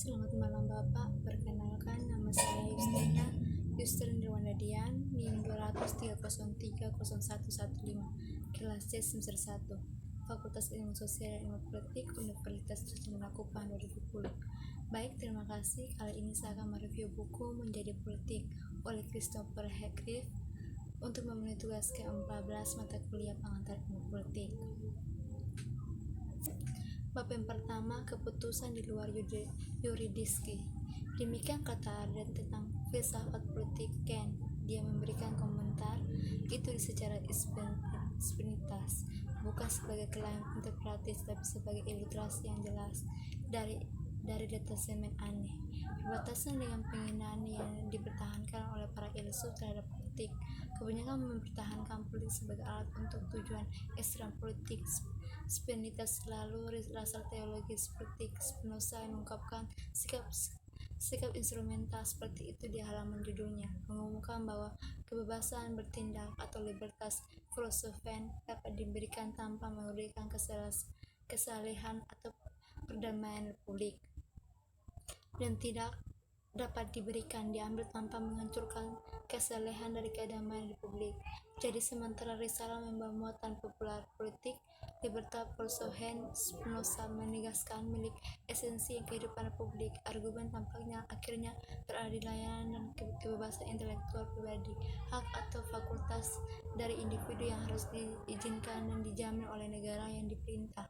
Selamat malam Bapak, perkenalkan nama saya Yustrin Nirwanda Dian, NIM 203030115, kelas C semester 1, Fakultas Ilmu Sosial dan Ilmu Politik, Universitas Trisakti Kupang 2010. Baik, terima kasih. Kali ini saya akan mereview buku Menjadi Politik oleh Christopher Hegriff untuk memenuhi tugas ke-14 mata kuliah pengantar ilmu politik. Bab yang pertama, keputusan di luar yuridiski. Demikian kata Arden tentang filsafat politik Kant. Dia memberikan komentar itu secara spinitas, bukan sebagai klaim interpretatif, tapi sebagai ilustrasi yang jelas dari detasemen aneh. Berbatasan dengan penghinaan yang dipertahankan oleh para filsuf terhadap politik, kebanyakan mempertahankan politik sebagai alat untuk tujuan ekstrem politik. Spinitas selalu rasa teologis politik. Spinoza yang mengungkapkan sikap instrumental seperti itu di halaman judulnya, mengumumkan bahwa kebebasan bertindak atau libertas filosofan dapat diberikan tanpa merugikan kesalehan atau perdamaian republik, dan tidak dapat diambil tanpa menghancurkan kesalehan dari kedamaian republik. Jadi sementara risalah membawa muatan popular politik, libertas filosofan, Spinoza menegaskan milik esensi kehidupan republik. Argumen tampaknya akhirnya berada di layanan dan kebebasan intelektual pribadi, hak atau fakultas dari individu yang harus diizinkan dan dijamin oleh negara yang diperintah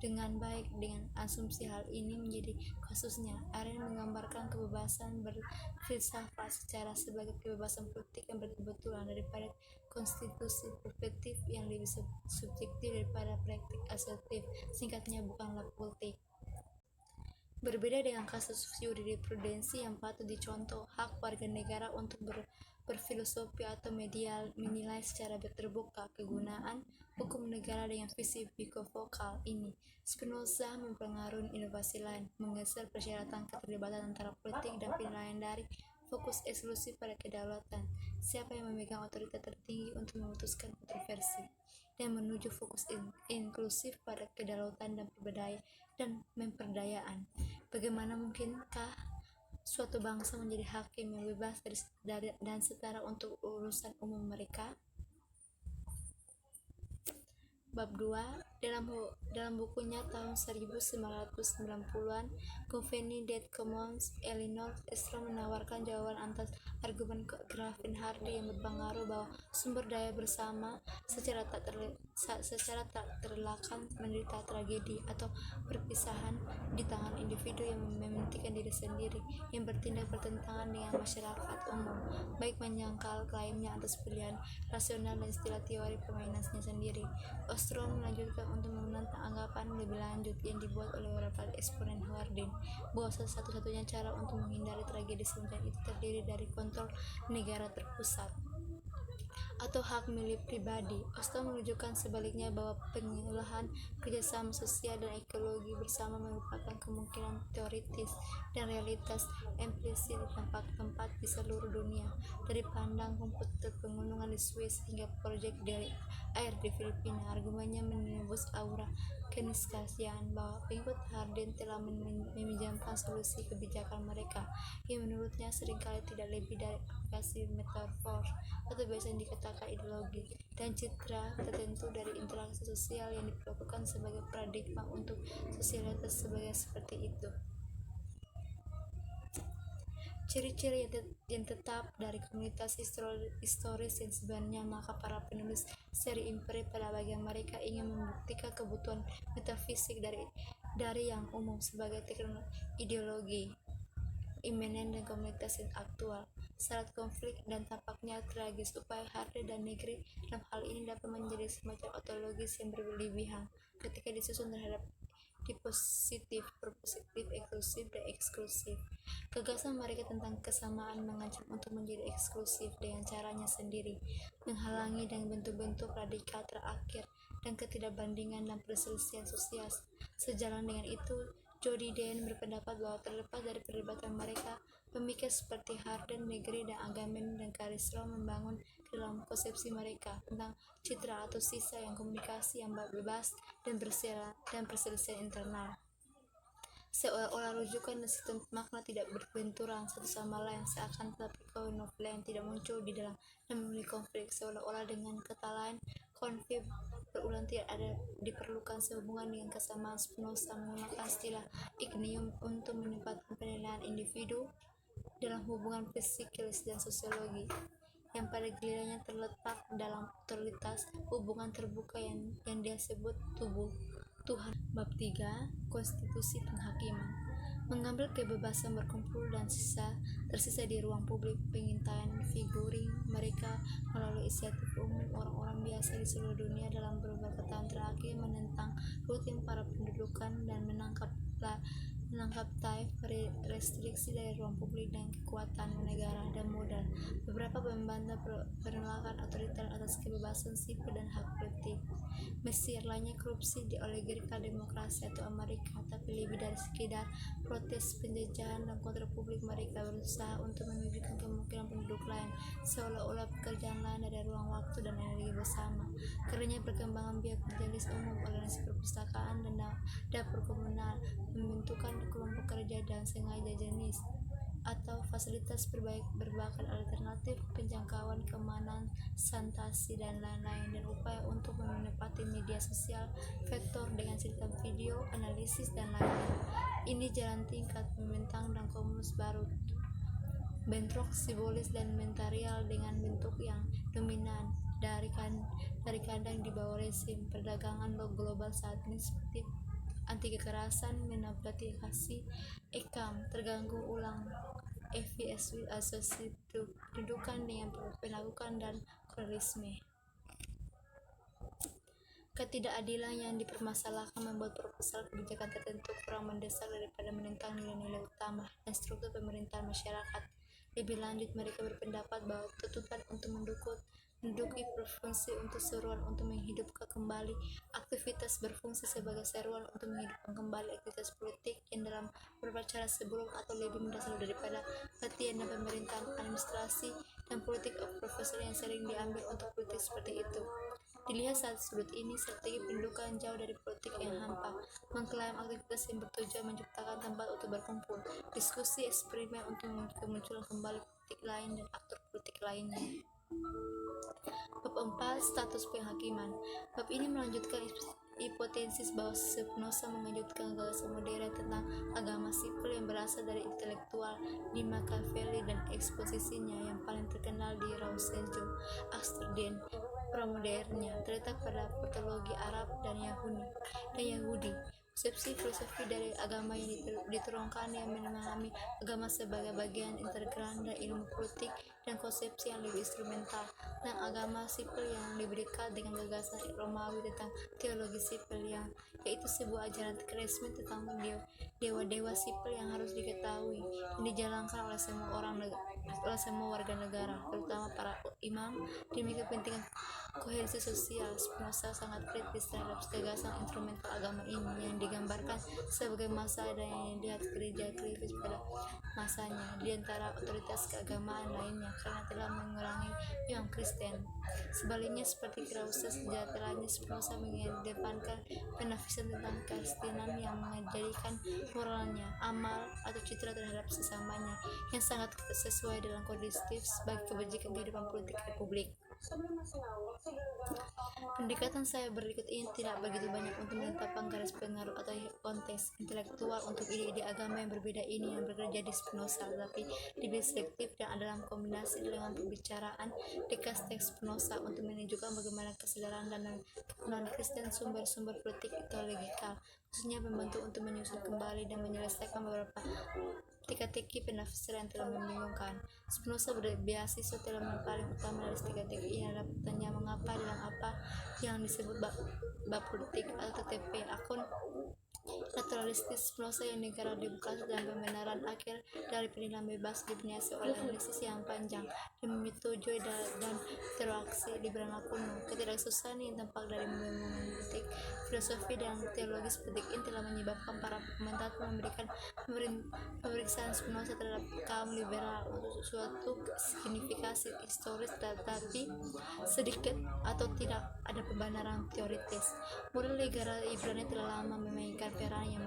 dengan baik. Dengan asumsi hal ini menjadi kasusnya, Arendt menggambarkan kebebasan berfilsafat secara sebagai kebebasan politik yang betul-betulan daripada konstitusi perspektif yang lebih subjektif daripada praktik asertif. Singkatnya, bukanlah politik. Berbeda dengan kasus jurisprudensi yang patut dicontoh, hak warga negara untuk berfilosofi atau menilai secara terbuka kegunaan hukum negara dengan visi bifokal ini, Spinoza mempengaruhi inovasi lain, menggeser persyaratan keterlibatan antara politik dan penilaian dari fokus eksklusif pada kedaulatan, siapa yang memegang otoritas tertinggi untuk memutuskan kontroversi, dan menuju fokus inklusif pada kedaulatan dan memperdayaan. Bagaimana mungkinkah suatu bangsa menjadi hakim yang bebas dan setara untuk urusan umum mereka? Bab 2. Dalam bukunya tahun 1990-an, Conveni des Commons, Elinor Ostrom menawarkan jawaban atas argumen Graffenhardy yang berpengaruh bahwa sumber daya bersama secara tak terelakkan menderita tragedi atau perpisahan di tangan individu yang mementingkan diri sendiri, yang bertindak bertentangan dengan masyarakat umum, baik menyangkal klaimnya atas pilihan rasional dan istilah teori permainannya sendiri. Ostrom melanjutkan untuk menentang anggapan lebih lanjut yang dibuat oleh beberapa eksponen Hardy bahwa satu-satunya cara untuk menghindari tragedi semacam itu terdiri dari kontrol negara terpusat atau hak milik pribadi. Ostrom menunjukkan sebaliknya bahwa pengolahan kerjasama sosial dan ekologi bersama merupakan kemungkinan teoritis dan realitas implisit di tempat-tempat di seluruh dunia, dari pandang komputer pegunungan di Swiss hingga proyek dari air di Filipina. Argumennya menembus aura keniscayaan bahwa pengikut Hardy telah meminjamkan solusi kebijakan mereka, yang menurutnya seringkali tidak lebih dari aplikasi metafor atau biasa dikatakan ideologi dan citra tertentu dari interaksi sosial yang diperlakukan sebagai paradigma untuk sosialitas seperti itu. Ciri-ciri yang tetap dari komunitas historis yang sebenarnya, maka para penulis seri imperi pada bagian mereka ingin membuktikan kebutuhan metafisik dari yang umum sebagai ideologi imenen dan komunitas yang aktual, syarat konflik dan tampaknya tragis. Upaya Hardy dan Negri dalam hal ini dapat menjadi semacam ontologis yang berlebihan ketika disusun terhadap dispositif, propositif, eksklusif, dan eksklusif. Gagasan mereka tentang kesamaan mengancam untuk menjadi eksklusif dengan caranya sendiri, menghalangi dan bentuk-bentuk radikal terakhir dan ketidakbandingan dan perselisihan sosial. Sejalan dengan itu, Jody Dean berpendapat bahwa terlepas dari perdebatan mereka, pemikir seperti Hardy, Negri, dan Agamben dan Caruso membangun ke dalam konsepsi mereka tentang citra atau sisa yang komunikasi yang bebas dan perselisihan internal. seolah-olah rujukan dan sistem makna tidak berbenturan satu sama lain, seakan tetapi novel yang tidak muncul di dalam dan memiliki konflik, seolah-olah dengan kata lain konflik berulang tidak ada diperlukan sehubungan dengan kesamaan. Spinoza menggunakan istilah ignium untuk menempatkan penilaian individu dalam hubungan psikis dan sosiologi yang pada gilirannya terletak dalam otoritas hubungan terbuka yang dia sebut tubuh Tuhan. Bab 3. Konstitusi Penghakiman. Mengambil kebebasan berkumpul dan tersisa di ruang publik, pengintaian figuring mereka melalui inisiatif umum orang-orang biasa di seluruh dunia dalam beberapa tahun terakhir menentang rutin para pendudukan dan menangkap taif restriksi dari ruang publik dan kekuatan negara dan modal. Beberapa membantah penolakan otoriter atas kebebasan sipil dan hak politik. Mesir lainnya korupsi di oligarki demokrasi atau Amerika, tapi lebih dari sekedar protes penjajahan dan kontrapublik, mereka berusaha untuk mewujudkan kemungkinan penduduk lain, seolah-olah pekerjaan lain dari ruang waktu dan energi bersama. Karenanya perkembangan biak majelis umum, organisasi perpustakaan, dan dapur komunal, pembentukan kelompok kerja dan sengaja jenis atau fasilitas berbakat alternatif, penjangkauan keamanan, sanitasi, dan lain-lain, dan upaya untuk menepati media sosial, vektor dengan cerita video, analisis, dan lain-lain. Ini jalan tingkat membentang dan komunis baru, bentrok simbolis dan material dengan bentuk yang dominan dari kandang di bawah rezim perdagangan global saat ini seperti anti kekerasan, menaplikasi ekam, terganggu ulang FVSW asosiasi kedudukan dengan penaklukan dan terorisme. Ketidakadilan yang dipermasalahkan membuat proposal kebijakan tertentu kurang mendesak daripada menentang nilai-nilai utama dan struktur pemerintahan masyarakat. Lebih lanjut, mereka berpendapat bahwa tuntutan untuk menduduki berfungsi untuk seruan untuk menghidupkan kembali aktivitas berfungsi sebagai seruan untuk menghidupkan kembali aktivitas politik yang dalam beberapa cara sebelum atau lebih mendasar daripada latihan dan pemerintahan administrasi dan politik of profesor yang sering diambil untuk politik seperti itu. Dilihat saat sudut ini, strategi pendudukan jauh dari politik yang hampa, mengklaim aktivitas yang bertujuan menciptakan tempat untuk berkumpul, diskusi, eksperimen untuk kemunculan kembali politik lain dan aktor politik lainnya. Bab 4. Status penghakiman. Bab ini melanjutkan hipotesis bahwa Spinoza mengejutkan gagasan modern tentang agama sipil yang berasal dari intelektual di Machiavelli dan eksposisinya yang paling terkenal di Rausejo, Amsterdam. Pramodernnya terletak pada patologi Arab dan Yahudi. Konsepsi filosofi dari agama yang dituangkan yang memahami agama sebagai bagian integral dari ilmu politik dan konsepsi yang lebih instrumental tentang agama sipil yang lebih dekat dengan gagasan Romawi tentang teologi sipil yaitu sebuah ajaran resmi tentang dewa-dewa sipil yang harus diketahui dan dijalankan oleh semua warga negara, terutama para imam. Demi kepentingan koherensi sosial, Spinoza sangat kritis terhadap gagasan instrumental agama ini yang digambarkan sebagai masa dan yang dilihat gereja kritis pada masanya di antara otoritas keagamaan lainnya karena telah mengurangi imam Kristen. Sebaliknya, seperti Krause sejatinya, Spinoza mengedepankan penafisan tentang kekristenan yang menjadikan moralnya, amal atau citra terhadap sesamanya yang sangat sesuai dalam kondisif bagi kebijakan kehidupan politik republik. Pendekatan saya berikut ini tidak begitu banyak untuk menetapkan garis pengaruh atau konteks intelektual untuk ide-ide agama yang berbeda ini yang bekerja di Spinoza, tetapi lebih selektif dan dalam kombinasi dengan pembicaraan teks Spinoza untuk menunjukkan bagaimana kesadaran dan kepenuhan Kristen sumber-sumber politik teologikal, khususnya membantu untuk menyusun kembali dan menyelesaikan beberapa teka-teki penafsiran yang telah membingungkan. Spinoza berbeasiswa telah paling utama dari teka-teki ini adalah pertanyaan mengapa dalam apa yang disebut bab politik atau TTP akun naturalistis Spinoza yang negara demokrasi dan pembenaran akhir dari penilaian bebas didominasi oleh analisis yang panjang dan menyetujui dan interaksi liberal kuno. Ketidaksusahan yang tampak dari politik, filosofi dan teologis politik ini telah menyebabkan para komentator memberikan pemeriksaan kebiasaan Spinoza terhadap kaum liberal untuk suatu signifikasi historis, tetapi sedikit atau tidak ada pembenaran teoritis. Model negara Ibrani telah lama memainkan peran yang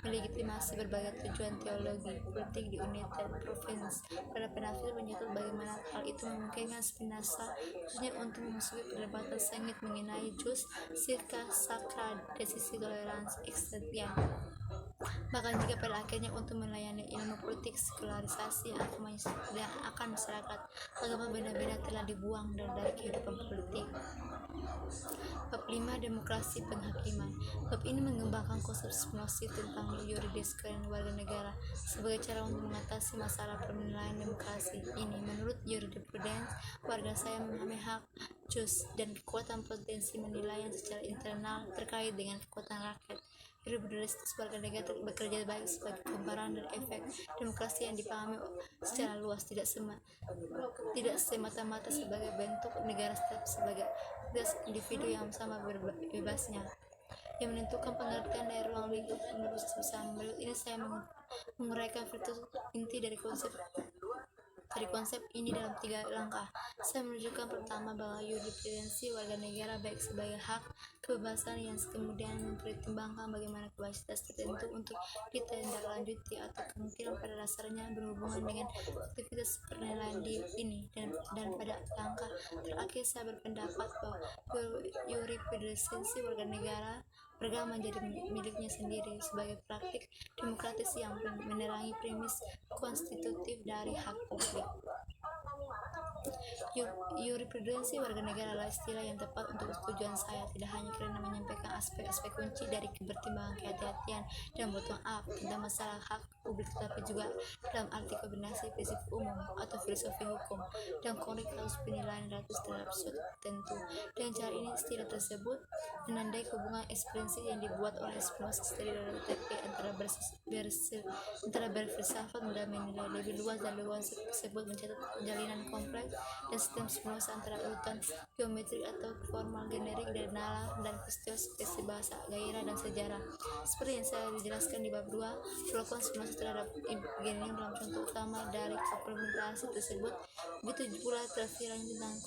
melegitimasi berbagai tujuan teologi politik di United Province. Pada penafsir menyebut bagaimana hal itu memungkinkan Spinoza khususnya untuk memasuki perdebatan sengit mengenai jus circa sacra dan sisi toleransi ekstensial. Bahkan jika pada akhirnya untuk melayani ilmu politik sekularisasi yang akan masyarakat, agama benar-benar telah dibuang dari kehidupan politik. Bab 5. Demokrasi penghakiman. Bab ini mengembangkan konsep Spinoza tentang yuridis warga negara sebagai cara untuk mengatasi masalah penilaian demokrasi ini. Menurut jurisprudens, warga saya memahami hak, jus, dan kekuatan potensi menilai yang secara internal terkait dengan kekuatan rakyat. Jurisprudens warga negara bekerja baik sebagai gambaran dan efek demokrasi yang dipahami secara luas, tidak semata-mata sebagai bentuk negara, tetapi sebagai individu yang sama bebasnya yang menentukan pengertian dari ruang lingkup menurut bersama. Menurut ini saya menguraikan fitur inti dari konsep ini dalam 3 langkah. Saya menunjukkan pertama bahwa jurisprudensi warga negara baik sebagai hak kebebasan yang kemudian mempertimbangkan bagaimana kapasitas tertentu untuk ditindaklanjuti atau kemungkinan pada dasarnya berhubungan dengan aktivitas penilaian ini, dan pada langkah terakhir saya berpendapat bahwa jurisprudensi warga negara menjadi miliknya sendiri sebagai praktik demokratis yang menerangi premis konstitutif dari hak publik. Jurisprudensi warga negara adalah istilah yang tepat untuk tujuan saya, tidak hanya karena menyampaikan aspek-aspek kunci dari kebertimbangan, kehati-hatian, dan bottom up tentang masalah hak publik, tetapi juga dalam arti kombinasi prinsip umum atau filosofi hukum dan konteks kasus penilaian ratus terhadap suatu tertentu. Dengan cara ini, istilah tersebut menandai hubungan eksplisit yang dibuat oleh Spinoza dari TP antara berfilsafat dan menilai lebih luas, dan konsep tersebut mencatat jalinan kompleks dan sistem Spinoza antara urutan geometrik atau formal generik dari nalar dan peristiwa spesies bahasa, gairah, dan sejarah. Seperti yang saya dijelaskan di bab 2, perlakuan Spinoza terhadap Ibrani dalam contoh utama dari komplementasi tersebut. Begitu pula tafsirannya tentang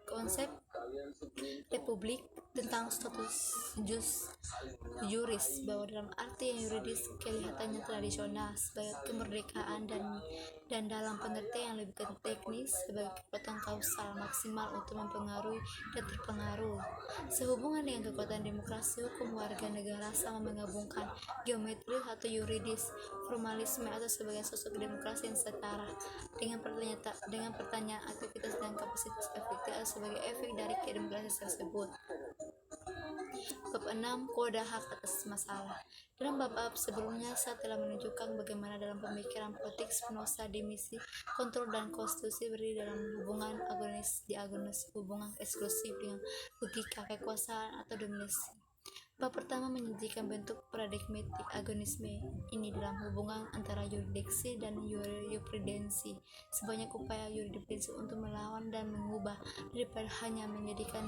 konsep republik tentang status juris, bahwa dalam arti yang yuridis kelihatannya tradisional sebagai kemerdekaan, dan dalam pengertian yang lebih teknis sebagai kekuatan kausal maksimal untuk mempengaruhi dan terpengaruh. Sehubungan dengan kekuatan demokrasi, hukum warga negara sama menggabungkan geometri atau yuridis, formalisme atau sebagai sosok demokrasi yang setara dengan pertanyaan aktivitas dan kapasitas efektif sebagai efek dari demokrasi tersebut. Bab 6. Kode hak atas masalah. Dalam bab sebelumnya saya telah menunjukkan bagaimana dalam pemikiran politik Spinoza dimisi, kontrol, dan konstitusi berdiri dalam hubungan agonis, hubungan eksklusif dengan logika kekuasaan atau dominasi. Bab pertama menyajikan bentuk paradigmatik agonisme ini dalam hubungan antara yuridiksi dan jurisprudensi. Sebanyak upaya jurisprudensi untuk melawan dan mengubah daripada hanya menjadikan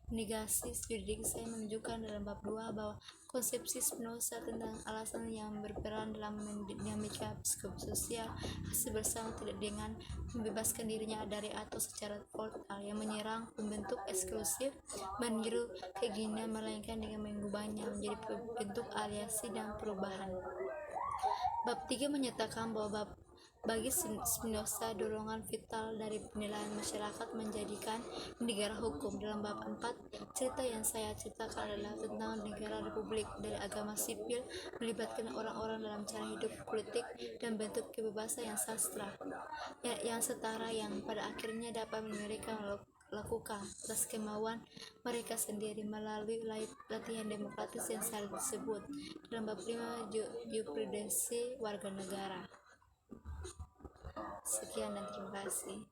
negasi juridik, saya menunjukkan dalam bab 2 bahwa konsepsi Spinoza tentang alasan yang berperan dalam dinamika psikososial hasil bersama tidak dengan membebaskan dirinya dari atau secara frontal yang menyerang pembentuk eksklusif meniru keinginan, melainkan dengan mengubahnya menjadi bentuk aliasi dan perubahan. Bab 3 menyatakan bahwa bagi Spinoza, dorongan vital dari penilaian masyarakat menjadikan negara hukum. Dalam bab 4, cerita yang saya ceritakan adalah tentang negara republik dari agama sipil, melibatkan orang-orang dalam cara hidup politik dan bentuk kebebasan yang yang setara, yang pada akhirnya dapat mereka lakukan atas kemauan mereka sendiri melalui latihan demokratis yang saya sebut dalam bab 5, jurisprudensi warga negara. Sekian dan terima kasih.